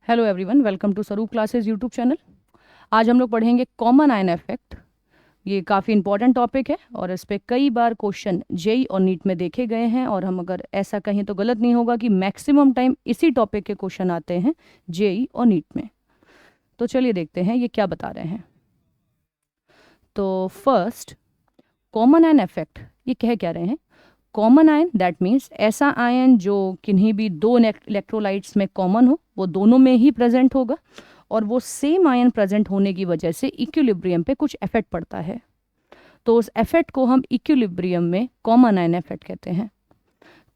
Hello everyone, welcome to स्वरूप classes YouTube channel. आज हम लोग पढ़ेंगे कॉमन आयन इफेक्ट। ये काफ़ी इंपॉर्टेंट टॉपिक है और इस पे कई बार क्वेश्चन जेई और नीट में देखे गए हैं, और हम अगर ऐसा कहें तो गलत नहीं होगा कि मैक्सिमम टाइम इसी टॉपिक के क्वेश्चन आते हैं जेई और नीट में। तो चलिए देखते हैं ये क्या बता रहे हैं। तो फर्स्ट, कॉमन आयन इफेक्ट ये कह क्या रहे हैं। कॉमन आयन दैट मीन्स ऐसा आयन जो किन्हीं भी दो इलेक्ट्रोलाइट्स में कॉमन हो, वो दोनों में ही प्रेजेंट होगा, और वो सेम आयन प्रेजेंट होने की वजह से इक्विलिब्रियम पे कुछ इफेक्ट पड़ता है। तो उस इफेक्ट को हम इक्विलिब्रियम में कॉमन आयन इफेक्ट कहते हैं।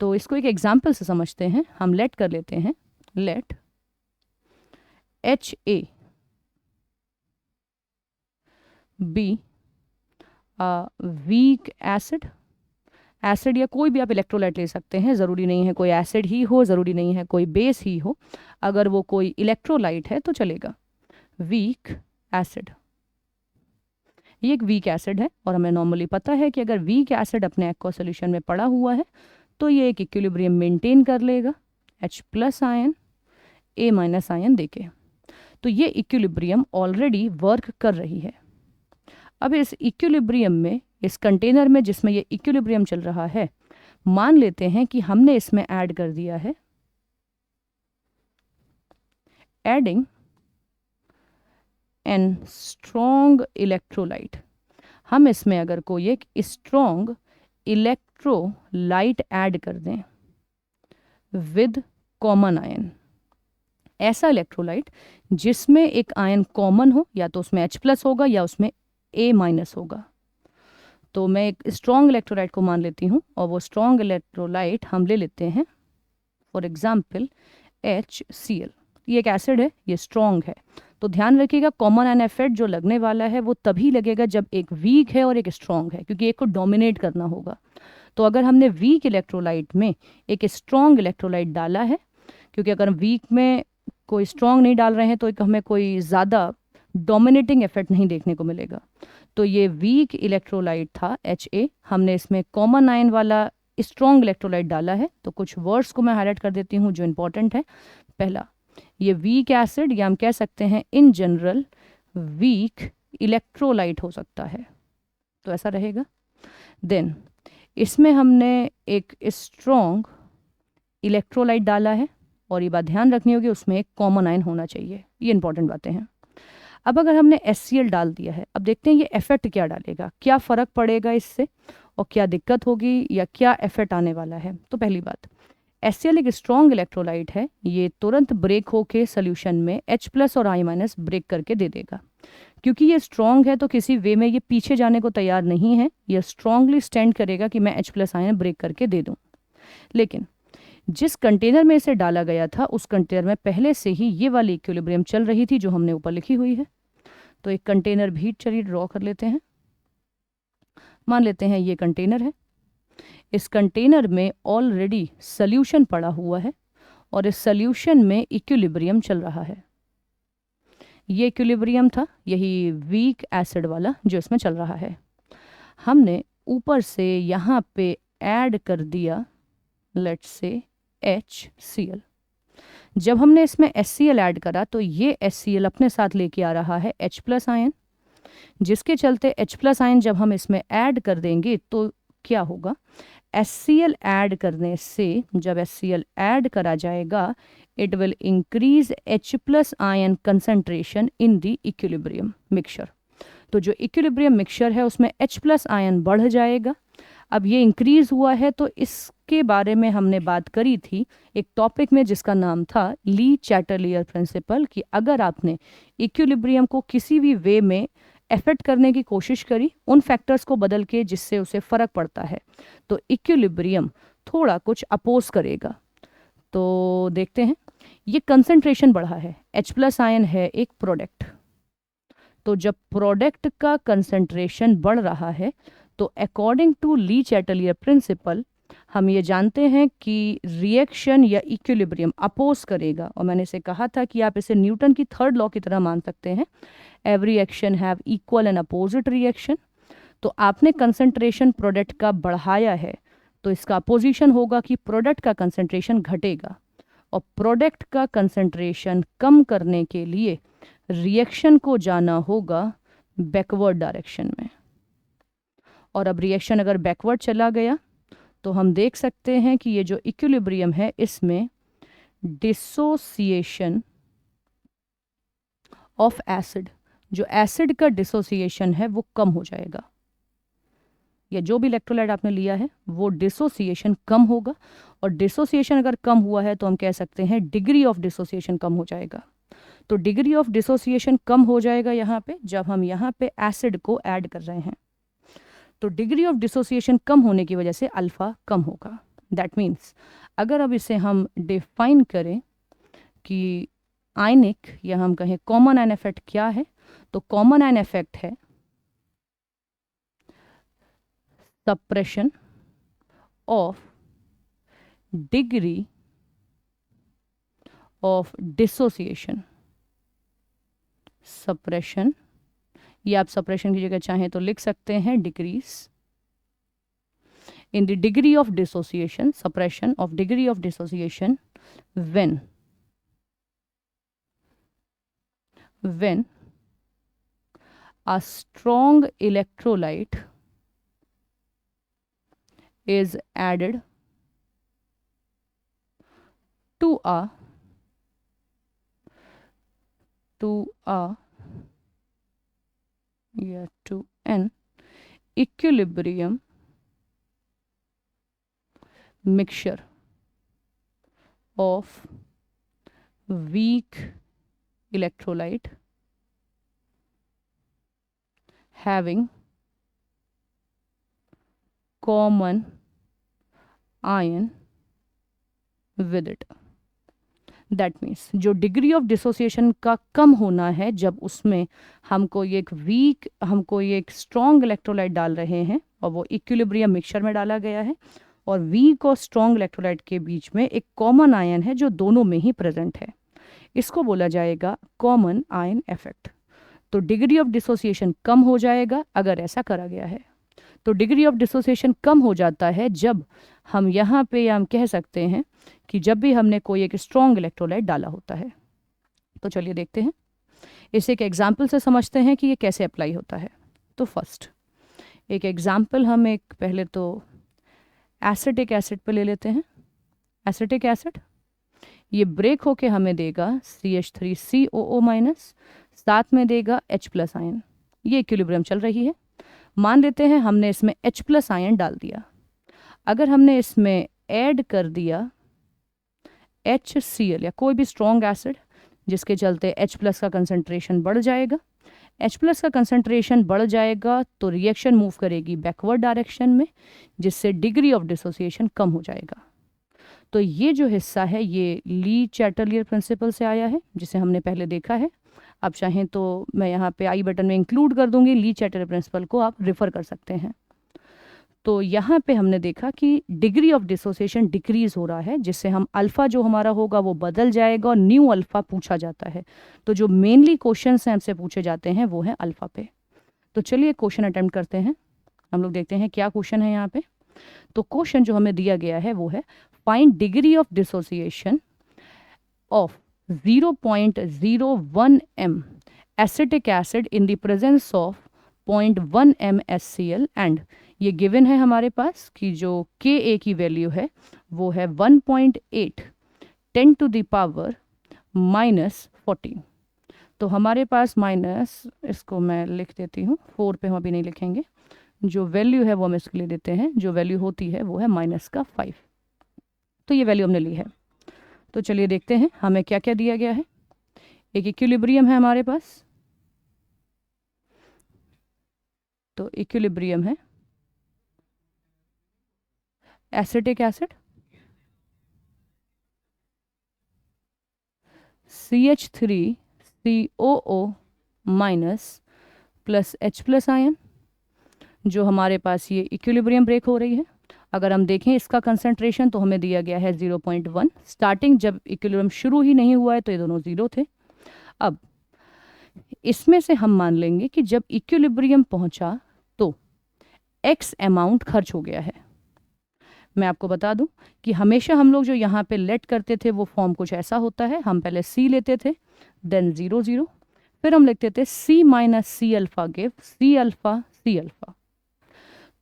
तो इसको एक एग्जांपल से समझते हैं। हम लेट कर लेते हैं, let HA be weak acid. Acid या कोई भी आप इलेक्ट्रोलाइट ले सकते हैं, ज़रूरी नहीं है कोई एसिड ही हो, ज़रूरी नहीं है कोई बेस ही हो। अगर वो कोई इलेक्ट्रोलाइट है तो चलेगा। वीक एसिड, ये एक वीक एसिड है, और हमें नॉर्मली पता है कि अगर वीक एसिड अपने एक्वस सॉल्यूशन में पड़ा हुआ है तो ये एक इक्विलिब्रियम मेंटेन कर लेगा, H+ आयन A- आयन देके। तो ये इक्विलिब्रियम ऑलरेडी वर्क कर रही है। अब इस इक्विलिब्रियम में, इस कंटेनर में जिसमें ये इक्विलिब्रियम चल रहा है, मान लेते हैं कि हमने इसमें ऐड कर दिया है, एडिंग एन स्ट्रॉन्ग इलेक्ट्रोलाइट। हम इसमें अगर कोई एक स्ट्रॉन्ग इलेक्ट्रोलाइट ऐड कर दें विद कॉमन आयन, ऐसा इलेक्ट्रोलाइट जिसमें एक आयन कॉमन हो, या तो उसमें H+ होगा या उसमें A- होगा। तो मैं एक स्ट्रॉन्ग इलेक्ट्रोलाइट को मान लेती हूँ, और वो स्ट्रॉन्ग इलेक्ट्रोलाइट हम ले लेते हैं फॉर एग्जाम्पल HCl। ये एक एसिड है, ये स्ट्रॉन्ग है। तो ध्यान रखिएगा, कॉमन आयन इफेक्ट जो लगने वाला है वो तभी लगेगा जब एक वीक है और एक स्ट्रॉन्ग है, क्योंकि एक को डोमिनेट करना होगा। तो अगर हमने वीक इलेक्ट्रोलाइट में एक स्ट्रॉन्ग इलेक्ट्रोलाइट डाला है, क्योंकि अगर वीक में कोई स्ट्रॉन्ग नहीं डाल रहे हैं तो एक हमें कोई ज़्यादा डोमिनेटिंग इफेक्ट नहीं देखने को मिलेगा। तो ये वीक इलेक्ट्रोलाइट था HA, हमने इसमें कॉमन आयन वाला स्ट्रॉन्ग इलेक्ट्रोलाइट डाला है। तो कुछ वर्ड्स को मैं हाईलाइट कर देती हूँ जो इंपॉर्टेंट है। पहला, ये वीक एसिड, या हम कह सकते हैं इन जनरल वीक इलेक्ट्रोलाइट हो सकता है, तो ऐसा रहेगा। देन इसमें हमने एक स्ट्रॉन्ग इलेक्ट्रोलाइट डाला है, और ये बात ध्यान रखनी होगी उसमें एक कॉमन आयन होना चाहिए। ये इंपॉर्टेंट बातें हैं। अब अगर हमने HCl डाल दिया है, अब देखते हैं ये इफेक्ट क्या डालेगा, क्या फ़र्क पड़ेगा इससे, और क्या दिक्कत होगी या क्या इफेक्ट आने वाला है। तो पहली बात, HCl एक स्ट्रॉन्ग इलेक्ट्रोलाइट है, ये तुरंत ब्रेक होके सोल्यूशन में H+ और I- ब्रेक करके दे देगा। क्योंकि ये स्ट्रॉन्ग है तो किसी वे में ये पीछे जाने को तैयार नहीं है, ये स्ट्रांगली स्टैंड करेगा कि मैं H+ आयन ब्रेक करके दे दूं। लेकिन जिस कंटेनर में इसे डाला गया था उस कंटेनर में पहले से ही ये वाली इक्विलिब्रियम चल रही थी जो हमने ऊपर लिखी हुई है। तो एक कंटेनर भी चलिए ड्रॉ कर लेते हैं। मान लेते हैं ये कंटेनर है, इस कंटेनर में ऑलरेडी सोल्यूशन पड़ा हुआ है, और इस सोल्यूशन में इक्विलिब्रियम चल रहा है। ये इक्विलिब्रियम था, यही वीक एसिड वाला जो इसमें चल रहा है। हमने ऊपर से यहाँ पे ऐड कर दिया लेट्स से HCl। जब हमने इसमें HCl ऐड करा तो ये HCl अपने साथ लेके आ रहा है H+ आयन, जिसके चलते H+ आयन जब हम इसमें ऐड कर देंगे तो क्या होगा, HCl ऐड करने से, जब HCl ऐड करा जाएगा, it will increase H+ ion concentration in the equilibrium mixture. तो जो इक्विलिब्रियम मिक्सचर है उसमें H+ आयन बढ़ जाएगा। अब ये इंक्रीज हुआ है तो इसके बारे में हमने बात करी थी एक टॉपिक में जिसका नाम था ली चैटलियर प्रिंसिपल, कि अगर आपने इक्विलिब्रियम को किसी भी वे में एफेक्ट करने की कोशिश करी उन फैक्टर्स को बदल के जिससे उसे फ़र्क पड़ता है, तो इक्विलिब्रियम थोड़ा कुछ अपोज करेगा। तो देखते हैं, ये कंसंट्रेशन बढ़ा है, H+ आयन है एक प्रोडक्ट, तो जब प्रोडक्ट का कंसंट्रेशन बढ़ रहा है तो according to Le Chatelier principle हम ये जानते हैं कि रिएक्शन या इक्विलिब्रियम अपोज करेगा। और मैंने इसे कहा था कि आप इसे न्यूटन की थर्ड लॉ की तरह मान सकते हैं, every action have equal and opposite reaction. तो आपने कंसंट्रेशन प्रोडक्ट का बढ़ाया है तो इसका अपोजिशन होगा कि प्रोडक्ट का कंसंट्रेशन घटेगा, और प्रोडक्ट का कंसंट्रेशन कम करने के लिए रिएक्शन को जाना होगा बैकवर्ड डायरेक्शन में। और अब रिएक्शन अगर बैकवर्ड चला गया तो हम देख सकते हैं कि ये जो इक्विलिब्रियम है इसमें डिसोसिएशन ऑफ एसिड, जो एसिड का डिसोसिएशन है वो कम हो जाएगा, या जो भी इलेक्ट्रोलाइट आपने लिया है वो डिसोसिएशन कम होगा। और डिसोसिएशन अगर कम हुआ है तो हम कह सकते हैं डिग्री ऑफ डिसोसिएशन कम हो जाएगा। तो डिग्री ऑफ डिसोसिएशन कम हो जाएगा यहाँ पे जब हम यहाँ पे एसिड को ऐड कर रहे हैं। तो डिग्री ऑफ डिसोसिएशन कम होने की वजह से अल्फा कम होगा। दैट मीन्स अगर अब इसे हम डिफाइन करें कि आयनिक या हम कहें कॉमन आयन इफेक्ट क्या है, तो कॉमन आयन इफेक्ट है suppression of degree of dissociation। suppression, या आप suppression की जगह चाहें तो लिख सकते हैं decrease in the degree of dissociation, suppression of degree of dissociation when a strong electrolyte is added to an equilibrium mixture of weak electrolyte having common ion with it। That means जो degree of dissociation का कम होना है जब उसमें हमको ये एक strong electrolyte डाल रहे हैं और वो इक्विलिब्रियम मिक्सचर में डाला गया है, और वीक और स्ट्रॉन्ग इलेक्ट्रोलाइट के बीच में एक कॉमन आयन है जो दोनों में ही प्रेजेंट है। इसको बोला जाएगा कॉमन आयन इफेक्ट। तो डिग्री ऑफ डिसोसिएशन कम हो जाएगा अगर ऐसा करा गया है। तो डिग्री ऑफ डिसोसिएशन कम हो जाता है जब हम यहाँ पे, या हम कह सकते हैं कि जब भी हमने कोई एक स्ट्रॉन्ग इलेक्ट्रोलाइट डाला होता है। तो चलिए देखते हैं, इसे एक एग्जाम्पल से समझते हैं कि ये कैसे अप्लाई होता है। तो फर्स्ट एक एग्जाम्पल हम एक पहले तो एसिटिक एसिड पे ले लेते हैं। एसिटिक एसिड ये ब्रेक होके हमें देगा CH3COO-, साथ में देगा H+ आयन। ये इक्विलिब्रियम चल रही है। मान लेते हैं हमने इसमें H+ आयन डाल दिया। अगर हमने इसमें ऐड कर दिया HCl या कोई भी स्ट्रॉन्ग एसिड जिसके चलते H+ का कंसंट्रेशन बढ़ जाएगा, H+ का कंसंट्रेशन बढ़ जाएगा तो रिएक्शन मूव करेगी बैकवर्ड डायरेक्शन में, जिससे डिग्री ऑफ डिसोसिएशन कम हो जाएगा। तो ये जो हिस्सा है ये ली चैटलियर प्रिंसिपल से आया है, जिसे हमने पहले देखा है। आप चाहें तो मैं यहाँ पे आई बटन में इंक्लूड कर दूंगी, ली चैटलियर प्रिंसिपल को आप रेफर कर सकते हैं। तो यहाँ पे हमने देखा कि डिग्री ऑफ डिसोसिएशन डिक्रीज हो रहा है, जिससे हम अल्फ़ा जो हमारा होगा वो बदल जाएगा और न्यू अल्फ़ा पूछा जाता है। तो जो मेनली क्वेश्चन हैं हमसे पूछे जाते हैं वो है अल्फ़ा पे। तो चलिए क्वेश्चन अटेम्प्ट करते हैं। हम लोग देखते हैं क्या क्वेश्चन है यहाँ पे। तो क्वेश्चन जो हमें दिया गया है वो है find degree of dissociation of 0.01 m acetic acid in the presence of 0.1 m HCl and ये गिवन है हमारे पास कि जो Ka की वैल्यू है वो है 1.8 10⁻⁻14। तो हमारे पास माइनस, इसको मैं लिख देती हूँ, 4 पे हम अभी नहीं लिखेंगे, जो वैल्यू है वो हम इसके लिए देते हैं, जो वैल्यू होती है वो है -5। तो ये वैल्यू हमने ली है। तो चलिए देखते हैं हमें क्या क्या दिया गया है। एक इक्विलिब्रियम है हमारे पास, तो इक्विलिब्रियम है acetic acid CH3COO- plus H+ ion, जो हमारे पास ये इक्विलिब्रियम ब्रेक हो रही है। अगर हम देखें इसका कंसंट्रेशन तो हमें दिया गया है 0.1। स्टार्टिंग जब इक्विलिब्रियम शुरू ही नहीं हुआ है तो ये दोनों 0 थे। अब इसमें से हम मान लेंगे कि जब इक्विलिब्रियम पहुंचा तो X अमाउंट खर्च हो गया है। मैं आपको बता दूं कि हमेशा हम लोग जो यहाँ पे लेट करते थे वो फॉर्म कुछ ऐसा होता है, हम पहले सी लेते थे, देन 0 0, फिर हम लिखते थे C minus C alpha give C alpha C alpha.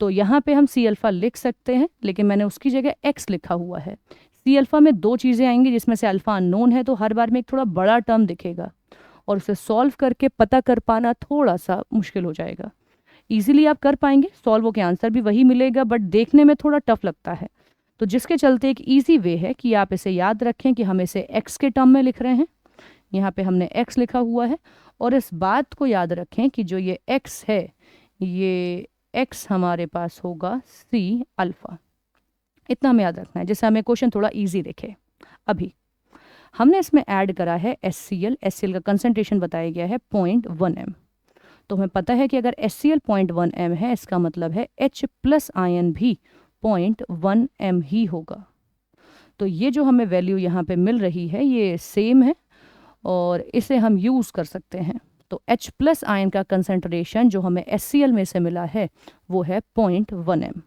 तो यहाँ पे हम सी अल्फा लिख सकते हैं, लेकिन मैंने उसकी जगह एक्स लिखा हुआ है। सी अल्फा में दो चीज़ें आएंगी जिसमें से अल्फा अननोन है, तो हर बार में एक थोड़ा बड़ा टर्म दिखेगा और उसे सॉल्व करके पता कर पाना थोड़ा सा मुश्किल हो जाएगा। इजीली आप कर पाएंगे, सॉल्व होकर आंसर भी वही मिलेगा, बट देखने में थोड़ा टफ लगता है। तो जिसके चलते एक इजी वे है कि आप इसे याद रखें कि हम इसे एक्स के टर्म में लिख रहे हैं। यहाँ पे हमने एक्स लिखा हुआ है, और इस बात को याद रखें कि जो ये एक्स है, ये एक्स हमारे पास होगा सी अल्फा। इतना हमें याद रखना है जिससे हमें क्वेश्चन थोड़ा इजी दिखे। अभी हमने इसमें ऐड करा है HCl। HCl का कंसंट्रेशन बताया गया है 0.1 m। तो हमें पता है कि अगर HCl 0.1 m है, इसका मतलब है H प्लस आयन भी 0.1 m ही होगा। तो ये जो हमें वैल्यू यहाँ पे मिल रही है ये सेम है, और इसे हम यूज़ कर सकते हैं। तो H प्लस आयन का कंसंट्रेशन जो हमें HCl में से मिला है वो है 0.1 m।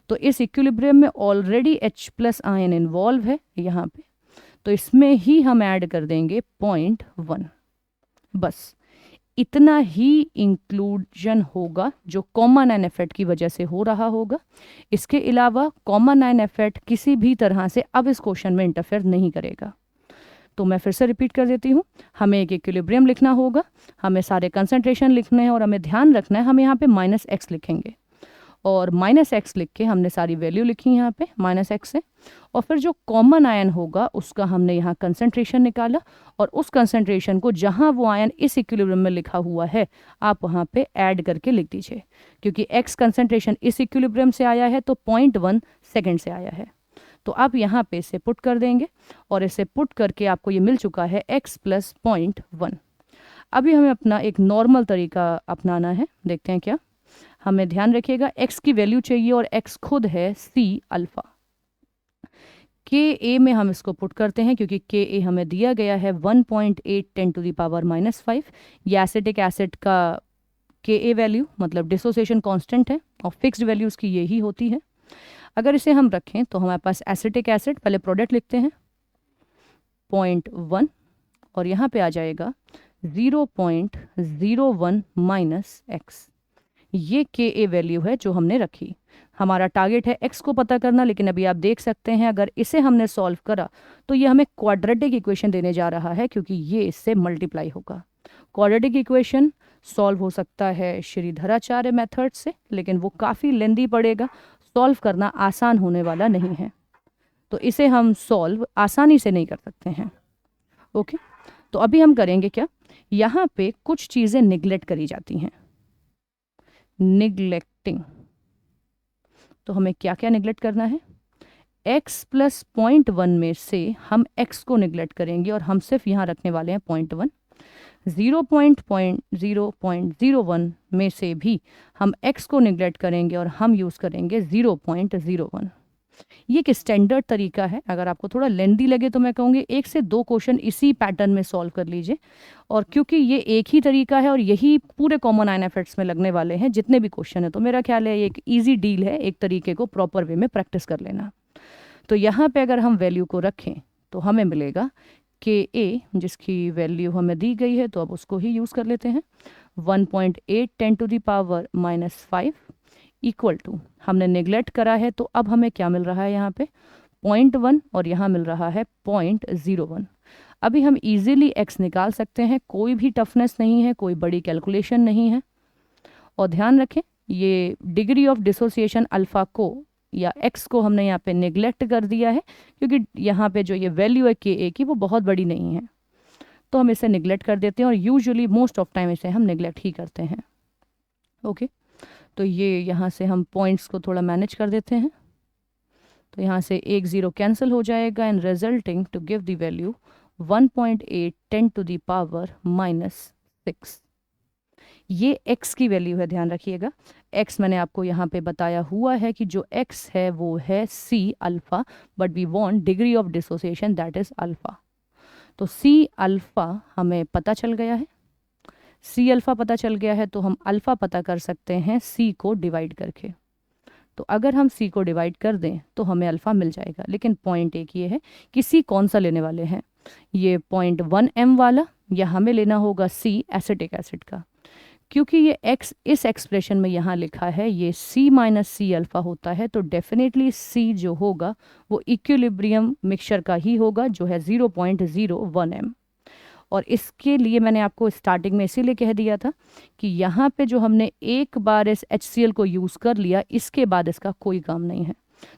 तो इस इक्विलिब्रियम में already H plus ion involve है यहाँ पे, तो इसमें ही हम ऐड कर देंगे 0.1। बस इतना ही इंक्लूजन होगा जो कॉमन आयन इफेक्ट की वजह से हो रहा होगा। इसके अलावा कॉमन आयन इफेक्ट किसी भी तरह से अब इस क्वेश्चन में इंटरफेयर नहीं करेगा। तो मैं फिर से रिपीट कर देती हूँ, हमें एक इक्विलिब्रियम लिखना होगा, हमें सारे कंसंट्रेशन लिखने हैं, और हमें ध्यान रखना है हम यहाँ पे -x लिखेंगे, और -x लिख के हमने सारी वैल्यू लिखी यहाँ पे -x से, और फिर जो कॉमन आयन होगा उसका हमने यहाँ कंसंट्रेशन निकाला, और उस कंसंट्रेशन को जहाँ वो आयन इस इक्विलिब्रियम में लिखा हुआ है आप वहाँ पे ऐड करके लिख दीजिए। क्योंकि x कंसंट्रेशन इस इक्विलिब्रियम से आया है तो 0.1 सेकेंड से आया है, तो आप यहाँ पे इसे पुट कर देंगे, और इसे पुट करके आपको ये मिल चुका है x प्लस 0.1। अभी हमें अपना एक नॉर्मल तरीका अपनाना है, देखते हैं क्या। हमें ध्यान रखिएगा x की वैल्यू चाहिए, और x खुद है c अल्फा। Ka में हम इसको पुट करते हैं, क्योंकि Ka हमें दिया गया है 1.8 10⁻⁵। ये एसिटिक एसिड का Ka वैल्यू मतलब डिसोसिएशन कांस्टेंट है, और फिक्स्ड वैल्यूज़ की यही होती है। अगर इसे हम रखें तो हमारे पास एसिटिक एसिड, पहले प्रोडक्ट लिखते हैं 0.1, और यहाँ पे आ जाएगा 0.01 माइनस x। ये Ka वैल्यू है जो हमने रखी। हमारा टारगेट है x को पता करना, लेकिन अभी आप देख सकते हैं अगर इसे हमने सॉल्व करा तो ये हमें क्वाड्रेटिक इक्वेशन देने जा रहा है, क्योंकि ये इससे मल्टीप्लाई होगा। क्वाड्रेटिक इक्वेशन सॉल्व हो सकता है श्रीधराचार्य मेथड से, लेकिन वो काफ़ी लेंदी पड़ेगा, सॉल्व करना आसान होने वाला नहीं है, तो इसे हम सॉल्व आसानी से नहीं कर सकते हैं। ओके, तो अभी हम करेंगे क्या, यहाँ पे कुछ चीज़ें निगलेक्ट करी जाती हैं, निगलेक्टिंग। तो हमें क्या क्या निगलेक्ट करना है, x प्लस 0.1 में से हम x को निगलेक्ट करेंगे, और हम सिर्फ यहाँ रखने वाले हैं 0.1। 0.01 में से भी हम x को निगलेक्ट करेंगे, और हम यूज़ करेंगे 0.01। ये एक स्टैंडर्ड तरीका है। अगर आपको थोड़ा लेंदी लगे तो मैं कहूँगी 1 से 2 क्वेश्चन इसी पैटर्न में सॉल्व कर लीजिए, और क्योंकि ये एक ही तरीका है और यही पूरे कॉमन आयन इफेक्ट्स में लगने वाले हैं जितने भी क्वेश्चन है, तो मेरा ख्याल है ये एक ईजी डील है एक तरीके को प्रॉपर वे में प्रैक्टिस कर लेना। तो यहाँ पे अगर हम वैल्यू को रखें तो हमें मिलेगा Ka, जिसकी वैल्यू हमें दी गई है, तो अब उसको ही यूज़ कर लेते हैं। 1.8 10⁻⁵ इक्वल टू, हमने नेग्लेक्ट करा है तो अब हमें क्या मिल रहा है यहाँ पे 0.1, और यहाँ मिल रहा है 0.01। अभी हम इजीली x निकाल सकते हैं, कोई भी टफनेस नहीं है, कोई बड़ी कैलकुलेशन नहीं है। और ध्यान रखें ये डिग्री ऑफ डिसोसिएशन अल्फ़ा को या x को हमने यहाँ पे नेग्लेक्ट कर दिया है, क्योंकि यहाँ पे जो ये वैल्यू है Ka की वो बहुत बड़ी नहीं है, तो हम इसे नेग्लेक्ट कर देते हैं, और यूजुअली मोस्ट ऑफ टाइम इसे हम नेग्लेक्ट ही करते हैं। ओके, तो ये यहाँ से हम पॉइंट्स को थोड़ा मैनेज कर देते हैं, तो यहाँ से 1 0 कैंसिल हो जाएगा, and resulting to give the value 1.8 10⁻⁻⁶। ये x की वैल्यू है, ध्यान रखिएगा। x मैंने आपको यहाँ पे बताया हुआ है कि जो x है वो है c alpha, but we want degree of dissociation that is alpha. तो c अल्फ़ा हमें पता चल गया है, c अल्फ़ा पता चल गया है, तो हम अल्फ़ा पता कर सकते हैं c को डिवाइड करके। तो अगर हम सी को डिवाइड कर दें तो हमें अल्फ़ा मिल जाएगा। लेकिन पॉइंट एक ये है कि सी कौन सा लेने वाले हैं, ये 0.1 m वाला या हमें लेना होगा सी एसिटिक एसिड का। क्योंकि ये x इस एक्सप्रेशन में यहाँ लिखा है ये c माइनस सी अल्फ़ा होता है, तो डेफिनेटली c जो होगा वो इक्विलिब्रियम मिक्सचर का ही होगा जो है 0.01 m। और इसके लिए मैंने आपको स्टार्टिंग में इसीलिए कह दिया था कि यहाँ पे जो हमने एक बार इस HCl को यूज़ कर लिया, इसके बाद इसका कोई काम नहीं है।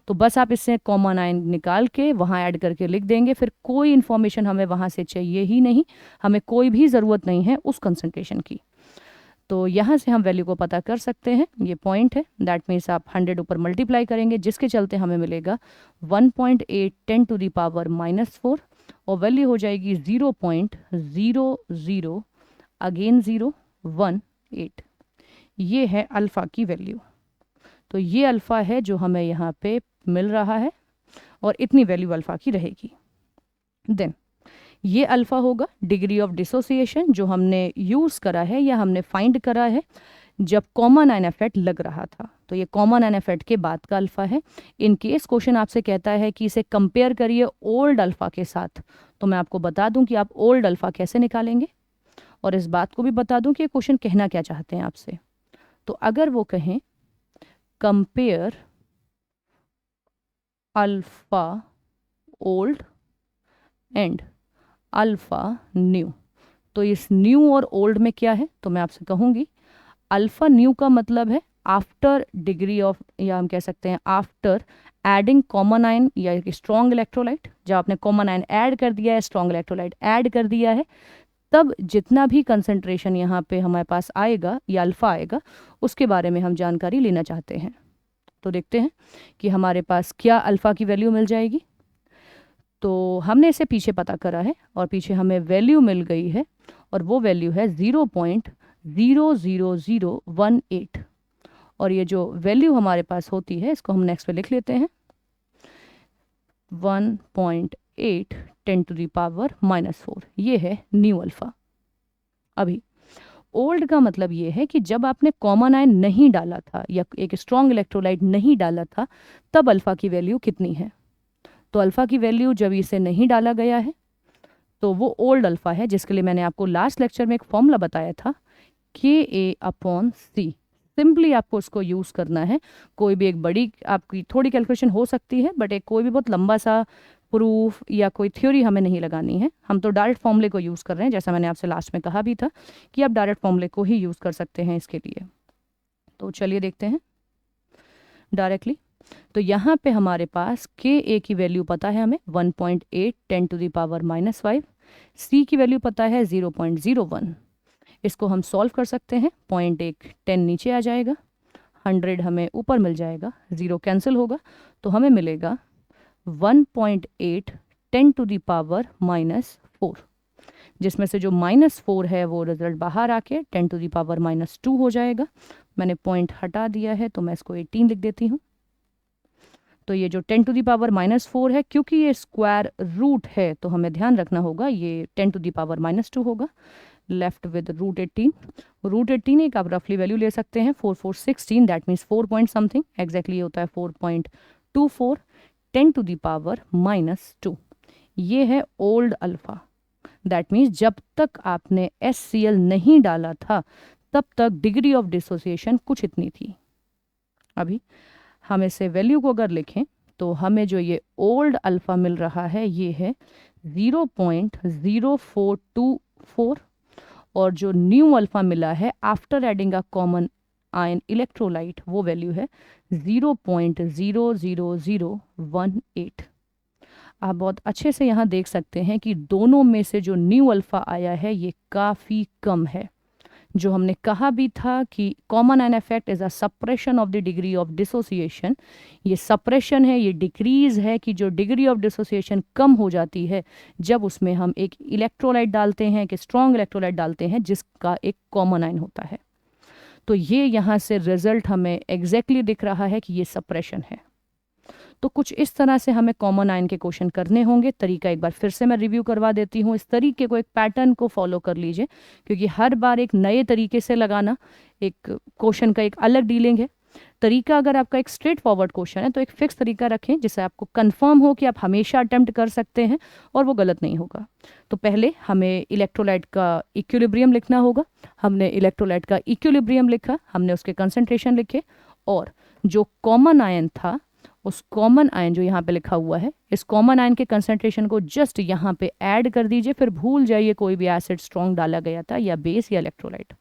तो बस आप इससे कॉमन आयन निकाल के वहाँ ऐड करके लिख देंगे, फिर कोई इन्फॉर्मेशन हमें वहाँ से चाहिए ही नहीं, हमें कोई भी ज़रूरत नहीं है उस कंसंट्रेशन की। तो यहाँ से हम वैल्यू को पता कर सकते हैं, ये पॉइंट है, दैट मीन्स आप 100 ऊपर मल्टीप्लाई करेंगे, जिसके चलते हमें मिलेगा 1.8 10⁻⁻⁴ और वैल्यू हो जाएगी 0.00 अगेन 018। ये है अल्फ़ा की वैल्यू। तो ये अल्फ़ा है जो हमें यहाँ पे मिल रहा है और इतनी वैल्यू अल्फ़ा की रहेगी। देन ये अल्फ़ा होगा डिग्री ऑफ डिसोसिएशन जो हमने यूज़ करा है या हमने फाइंड करा है जब कॉमन आयन इफेक्ट लग रहा था। तो ये कॉमन आयन इफेक्ट के बाद का अल्फ़ा है। इन केस क्वेश्चन आपसे कहता है कि इसे कंपेयर करिए ओल्ड अल्फ़ा के साथ, तो मैं आपको बता दूं कि आप ओल्ड अल्फ़ा कैसे निकालेंगे और इस बात को भी बता दूं कि ये क्वेश्चन कहना क्या चाहते हैं आपसे। तो अगर वो कहें compare alpha old and alpha new, तो इस न्यू और ओल्ड में क्या है, तो मैं आपसे कहूँगी अल्फ़ा न्यू का मतलब है आफ्टर डिग्री ऑफ, या हम कह सकते हैं आफ्टर एडिंग कॉमन आयन या एक स्ट्रॉन्ग इलेक्ट्रोलाइट। जब आपने कॉमन आयन ऐड कर दिया है, स्ट्रॉन्ग इलेक्ट्रोलाइट ऐड कर दिया है, तब जितना भी कंसंट्रेशन यहाँ पे हमारे पास आएगा या अल्फ़ा आएगा उसके बारे में हम जानकारी लेना चाहते हैं। तो देखते हैं कि हमारे पास क्या अल्फ़ा की वैल्यू मिल जाएगी। तो हमने इसे पीछे पता करा है और पीछे हमें वैल्यू मिल गई है और वो वैल्यू है 0.00018। और ये जो वैल्यू हमारे पास होती है इसको हम नेक्स्ट पे लिख लेते हैं 1.8 10⁻⁻⁴। ये है न्यू अल्फ़ा। अभी ओल्ड का मतलब ये है कि जब आपने कॉमन आयन नहीं डाला था या एक स्ट्रॉन्ग इलेक्ट्रोलाइट नहीं डाला था तब अल्फ़ा की वैल्यू कितनी है। तो अल्फ़ा की वैल्यू जब इसे नहीं डाला गया है तो वो ओल्ड अल्फ़ा है, जिसके लिए मैंने आपको लास्ट लेक्चर में एक फॉर्मूला बताया था KA/C। सिंपली आपको इसको यूज़ करना है। कोई भी एक बड़ी आपकी थोड़ी कैलकुलेशन हो सकती है, बट एक कोई भी बहुत लंबा सा प्रूफ या कोई थ्योरी हमें नहीं लगानी है। हम तो डायरेक्ट फॉर्मूले को यूज़ कर रहे हैं, जैसा मैंने आपसे लास्ट में कहा भी था कि आप डायरेक्ट फॉर्मूले को ही यूज़ कर सकते हैं इसके लिए। तो चलिए देखते हैं डायरेक्टली। तो यहाँ पे हमारे पास KA की वैल्यू पता है हमें 1.8 10⁻⁻⁵, C की वैल्यू पता है 0.01। इसको हम सॉल्व कर सकते हैं। 0.1 10 नीचे आ जाएगा, 100 हमें ऊपर मिल जाएगा, 0 कैंसिल होगा, तो हमें मिलेगा 1.8 10⁻⁻⁴, जिसमें से जो -4 है वो रिजल्ट बाहर आके 10⁻⁻² हो जाएगा। मैंने पॉइंट हटा दिया है तो मैं इसको 18 लिख देती हूँ। तो ये जो 10⁻⁻⁴ है, क्योंकि ये स्क्वायर रूट है तो हमें ध्यान रखना होगा ये 10⁻⁻² होगा। Left with √18। √18 एक आप रफली वैल्यू ले सकते हैं 4416, that means 4 point something, exactly होता है 4.24 10⁻²। ये है ओल्ड अल्फ़ा। दैट मीन्स जब तक आपने HCl नहीं डाला था तब तक डिग्री ऑफ डिसोसिएशन कुछ इतनी थी। अभी हम इसे वैल्यू को अगर लिखें तो हमें जो ये ओल्ड अल्फ़ा मिल रहा है ये है 0.0424 और जो न्यू अल्फ़ा मिला है after adding a common ion electrolyte वो वैल्यू है 0.00018। आप बहुत अच्छे से यहाँ देख सकते हैं कि दोनों में से जो न्यू अल्फ़ा आया है ये काफ़ी कम है। जो हमने कहा भी था कि common ion effect is a suppression of the degree of dissociation, ये सप्रेशन है, ये डिक्रीज है कि जो डिग्री ऑफ डिसोसिएशन कम हो जाती है जब उसमें हम एक इलेक्ट्रोलाइट डालते हैं, एक स्ट्रॉन्ग इलेक्ट्रोलाइट डालते हैं जिसका एक कॉमन आयन होता है। तो ये यहाँ से रिजल्ट हमें एग्जैक्टली दिख रहा है कि ये सप्रेशन है। तो कुछ इस तरह से हमें कॉमन आयन के क्वेश्चन करने होंगे। तरीका एक बार फिर से मैं रिव्यू करवा देती हूँ। इस तरीके को, एक पैटर्न को फॉलो कर लीजिए, क्योंकि हर बार एक नए तरीके से लगाना एक क्वेश्चन का एक अलग डीलिंग है। तरीका अगर आपका एक स्ट्रेट फॉरवर्ड क्वेश्चन है तो एक फिक्स तरीका रखें जिससे आपको कंफर्म हो कि आप हमेशा अटेम्प्ट कर सकते हैं और वो गलत नहीं होगा। तो पहले हमें इलेक्ट्रोलाइट का इक्विलिब्रियम लिखना होगा। हमने इलेक्ट्रोलाइट का इक्विलिब्रियम लिखा, हमने उसके कंसंट्रेशन लिखे, और जो कॉमन आयन था उस कॉमन आयन जो यहाँ पे लिखा हुआ है, इस कॉमन आयन के कंसंट्रेशन को जस्ट यहाँ पे ऐड कर दीजिए। फिर भूल जाइए कोई भी एसिड स्ट्रॉन्ग डाला गया था या बेस या इलेक्ट्रोलाइट।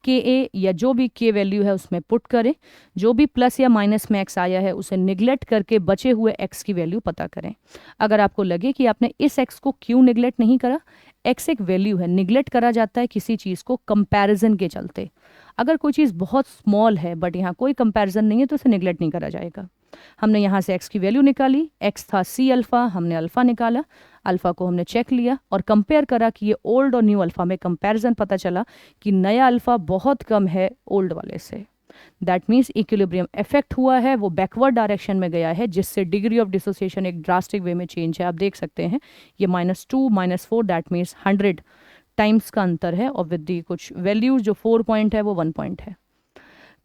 के ए या जो भी के वैल्यू है उसमें पुट करें, जो भी प्लस या माइनस में एक्स आया है उसे निगलेक्ट करके बचे हुए एक्स की वैल्यू पता करें। अगर आपको लगे कि आपने इस एक्स को क्यों निगलेक्ट नहीं करा, एक्स एक वैल्यू है, निगलेक्ट करा जाता है किसी चीज़ को कंपैरिजन के चलते। अगर कोई चीज़ बहुत स्मॉल है बट यहाँ कोई कंपैरिजन नहीं है तो उसे निगलेक्ट नहीं करा जाएगा। हमने यहाँ से एक्स की वैल्यू निकाली, एक्स था सी अल्फ़ा, हमने अल्फ़ा निकाला, अल्फ़ा को हमने चेक लिया और कंपेयर करा कि ये ओल्ड और न्यू अल्फ़ा में कंपैरिजन पता चला कि नया अल्फ़ा बहुत कम है ओल्ड वाले से। दैट मीन्स इक्विलिब्रियम इफेक्ट हुआ है, वो बैकवर्ड डायरेक्शन में गया है, जिससे डिग्री ऑफ डिसोसिएशन एक ड्रास्टिक वे में चेंज है। आप देख सकते हैं ये -2 -4, दैट मीन्स 100 टाइम्स का अंतर है, और विद दी कुछ वैल्यूज जो 4 पॉइंट है वो 1 पॉइंट है।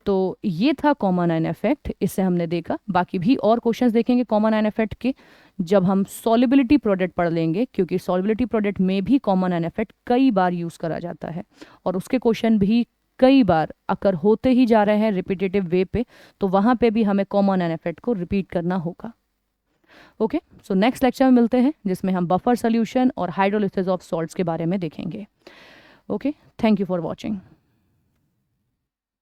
तो ये था कॉमन आयन इफेक्ट, इससे हमने देखा। बाकी भी और क्वेश्चंस देखेंगे कॉमन आयन इफेक्ट के जब हम सॉल्युबिलिटी प्रोडक्ट पढ़ लेंगे, क्योंकि सॉल्युबिलिटी प्रोडक्ट में भी कॉमन आयन इफेक्ट कई बार यूज़ करा जाता है और उसके क्वेश्चन भी कई बार अगर होते ही जा रहे हैं रिपीटेटिव वे पे, तो वहाँ पे भी हमें कॉमन आयन इफेक्ट को रिपीट करना होगा। ओके, सो नेक्स्ट लेक्चर में मिलते हैं जिसमें हम बफर सोल्यूशन और हाइड्रोलिसिस ऑफ सॉल्ट्स के बारे में देखेंगे। Okay, thank you for watching.